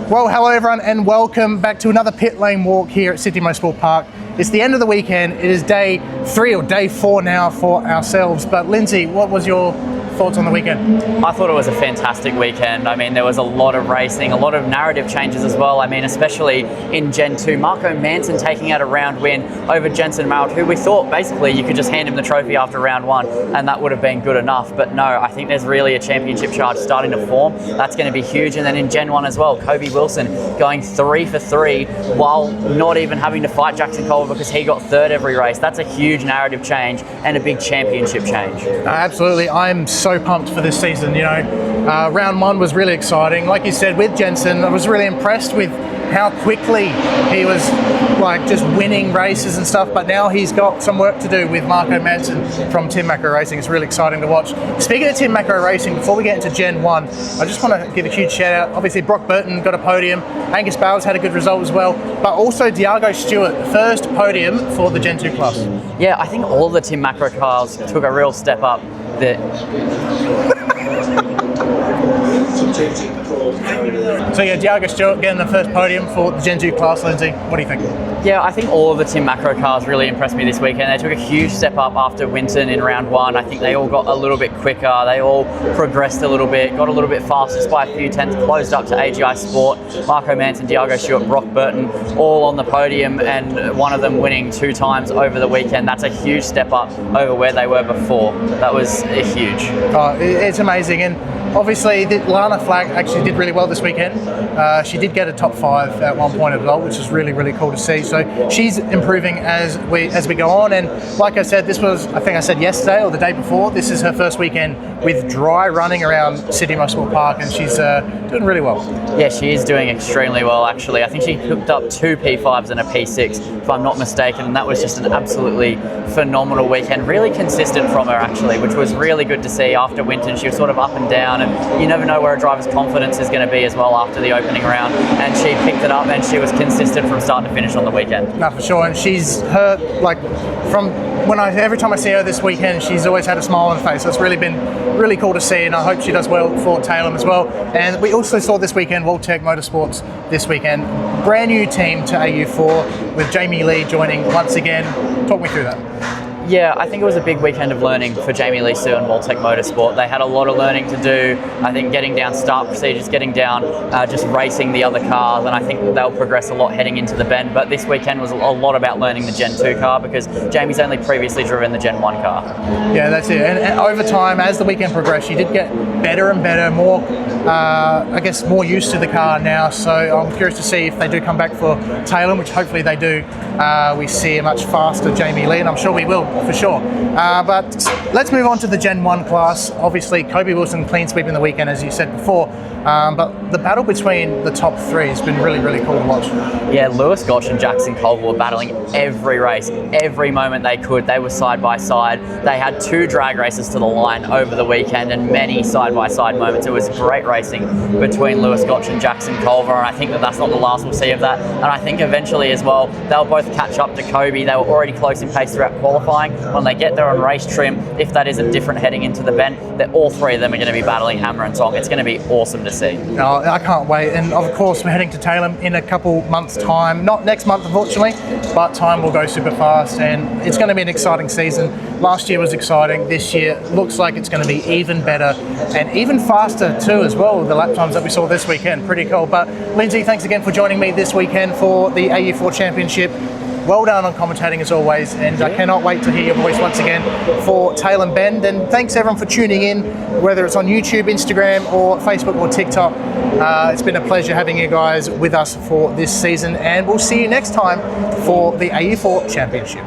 Well, hello everyone and welcome back to another pit lane walk here at Sydney Motorsport Park. It's the end of the weekend. It is day 3 or day 4 now for ourselves. But Lindsay, what was your thoughts on the weekend? I thought it was a fantastic weekend. I mean, there was a lot of racing, a lot of narrative changes as well. I mean, especially in Gen 2, Marco Manson taking out a round win over Jensen Mount, who we thought basically you could just hand him the trophy after round 1 and that would have been good enough. But no, I think there's really a championship charge starting to form. That's going to be huge. And then in Gen 1 as well, Kobe Wilson going 3 for 3 while not even having to fight Jackson Culver because he got 3rd every race. That's a huge narrative change and a big championship change. Absolutely. I'm so pumped for this season. You know, round 1 was really exciting. Like you said, with Jensen, I was really impressed with how quickly he was like just winning races and stuff, but now he's got some work to do with Marco Manson from Team Macro Racing. It's really exciting to watch. Speaking of Team Macro Racing, before we get into Gen 1, I just want to give a huge shout out. Obviously Brock Burton got a podium, Angus Bowers had a good result as well, but also Diago Stewart, first podium for the Gen 2 class. Yeah, I think all the Team Macro cars took a real step up. So yeah, Diago Stewart getting the first podium for the Gen 2 class. Lindsay, what do you think? Yeah, I think all of the Team Macro cars really impressed me this weekend. They took a huge step up after Winton in round 1. I think they all got a little bit quicker. They all progressed a little bit, got a little bit faster just by a few tenths, closed up to AGI Sport. Marco Manson, Diago Stewart, Brock Burton, all on the podium, and one of them winning 2 times over the weekend. That's a huge step up over where they were before. That was huge. Oh, it's amazing. And obviously, Lana Flagg actually did really well this weekend. She did get a top 5 at one point as well, which is really, really cool to see. So she's improving as we go on. And like I said, this was, I think I said yesterday or the day before, this is her first weekend with dry running around Sydney Motorsport Park, and she's doing really well. Yeah, she is doing extremely well, actually. I think she hooked up 2 P5s and a P6, if I'm not mistaken, and that was just an absolutely phenomenal weekend. Really consistent from her, actually, which was really good to see. After Winton, she was sort of up and down, and you never know where a driver's confidence is going to be as well after the opening round, and she picked it up and she was consistent from start to finish on the weekend. No, for sure, and she's every time I see her this weekend, she's always had a smile on her face. So it's really been really cool to see, and I hope she does well for Taylor as well. And we also saw this weekend Waltech Motorsports this weekend, brand new team to AU4 with Jamie Lee joining once again. Talk me through that. Yeah, I think it was a big weekend of learning for Jamie Lee Sue and Waltech Motorsport. They had a lot of learning to do. I think getting down start procedures, getting down just racing the other cars, and I think they'll progress a lot heading into the bend. But this weekend was a lot about learning the Gen 2 car because Jamie's only previously driven the Gen 1 car. Yeah, that's it. And over time, as the weekend progressed, she did get better and better, more, I guess, more used to the car now. So I'm curious to see if they do come back for Taylor, which hopefully they do. We see a much faster Jamie Lee, and I'm sure we will. For sure. But let's move on to the Gen 1 class. Obviously, Kobe Wilson clean sweeping the weekend, as you said before. But the battle between the top 3 has been really, really cool to watch. Yeah, Lewis Gotch and Jackson Culver were battling every race, every moment they could. They were side by side. They had 2 drag races to the line over the weekend and many side by side moments. It was great racing between Lewis Gotch and Jackson Culver, and I think that's not the last we'll see of that. And I think eventually as well, they'll both catch up to Kobe. They were already close in pace throughout qualifying. When they get there on race trim, if that isn't different heading into the bend, all 3 of them are going to be battling hammer and tong. It's going to be awesome to see. No, I can't wait. And of course, we're heading to Taylor in a couple months' time. Not next month, unfortunately, but time will go super fast, and it's going to be an exciting season. Last year was exciting. This year looks like it's going to be even better and even faster too as well, the lap times that we saw this weekend. Pretty cool. But Lindsay, thanks again for joining me this weekend for the AU4 Championship. Well done on commentating as always, and I cannot wait to hear your voice once again for Tail and Bend. And thanks everyone for tuning in, whether it's on YouTube, Instagram, or Facebook or TikTok. It's been a pleasure having you guys with us for this season, and we'll see you next time for the AU4 Championship.